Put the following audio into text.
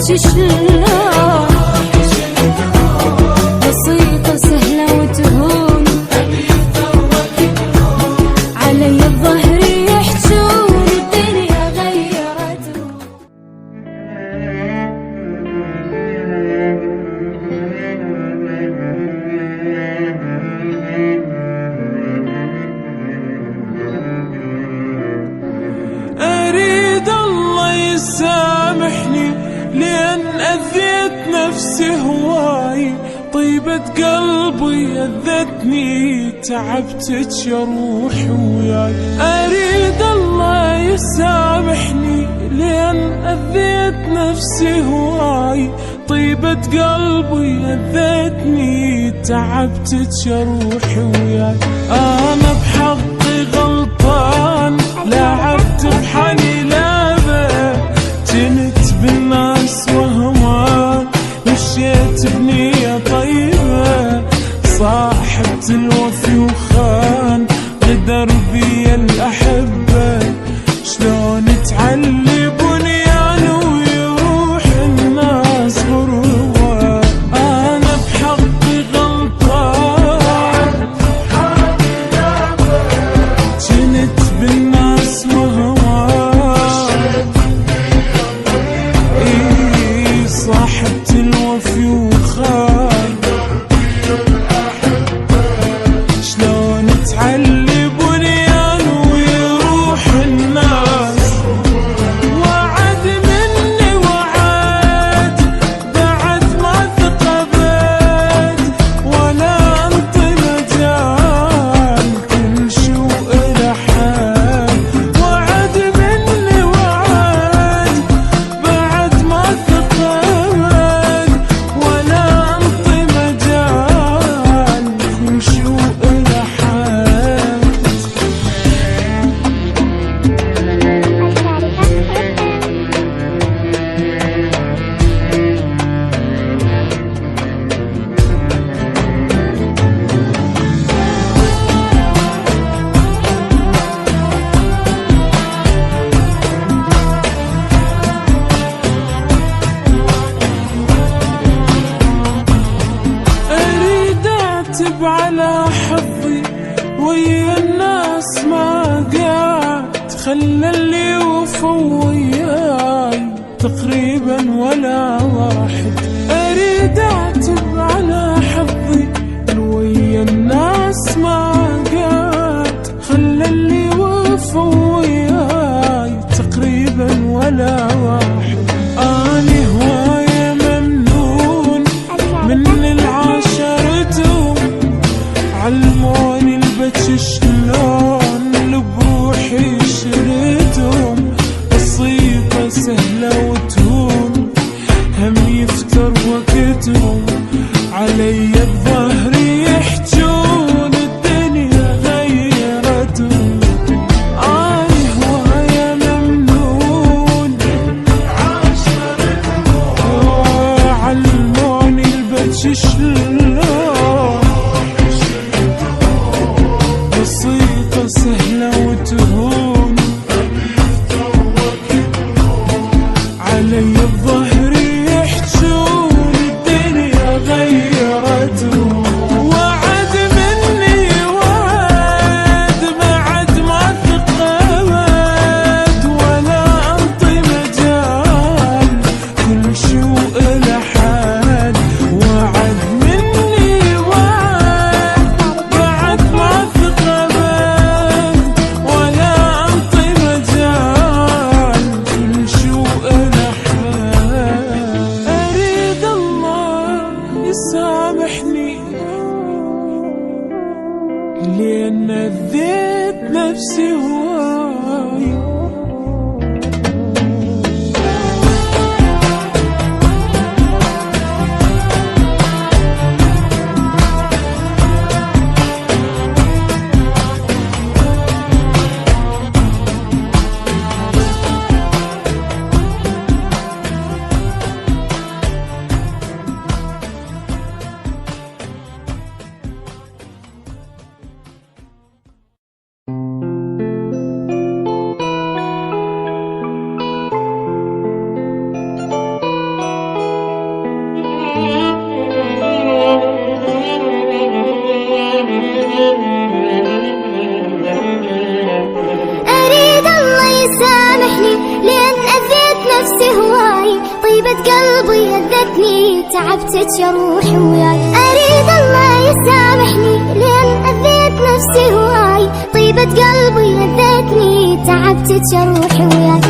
البتش شلون بسيطة سهلة وتهون علي الظهر يحجون الدنيا غيرتهم. أريد الله يسامحني لأن أذيت نفسي هواي، طيبة قلبي أذتني تعبتك يا روحي وياي. أريد الله يسامحني لأن أذيت نفسي هواي، طيبة قلبي أذتني تعبتك يا روحي وياي. أنا بحقي غلطان لعبت بحني لعبة، جنت بالناس وهمان مشيت بنية طيبة، صاحبت الوفي وخان غدر بي الأحبة، شلون تعلي بنيان ويروح الناس غروة. أنا بحقي غلطان جنت بالناس وهمان، صاحبت الوفي وخان شلون تعلي بنيان ويروح الناس. وعد مني وعد بعد ما ثقبت، ولا انطي مجال كل شو إله حال. وعد مني وعد بعد ما ثقبت، ولا انطي مجال كل شو إله حال. أريد أعتب على حظي ويا الناس ما قعد، خلى اللي وفوا وياي تقريبا ولا واحد. أريد أعتب على حظي ويا الناس ما قعد، خلى اللي وفوا وياي تقريبا ولا واحد. أنا هواية ممنون من العاشرتهم، علموني البتش شلون لبروحي شريتهم، بسيطة سهلة وتهون هم يفتر وقتهم، علي الظهر يحجون الدنيا غيرتهم. أنا هواية ممنون علموني البتش شلون بسيطة سهلة وتهون علي الظهر يحجون الدنيا غيرتهم. وعد مني وعد بعد ما ثقبت، ولا انطي مجال كل شو إله حال. وعد مني وعد بعد ما ثقبت، ولا انطي مجال كل شو إله حال. أريد الله يسامحني لأن أذيت نفسي هواي. تعبتك يا روحي وياي. أريد الله يسامحني لين أذيت نفسي هواي، طيبة قلبي أذيتني تعبتك يا روحي وياي.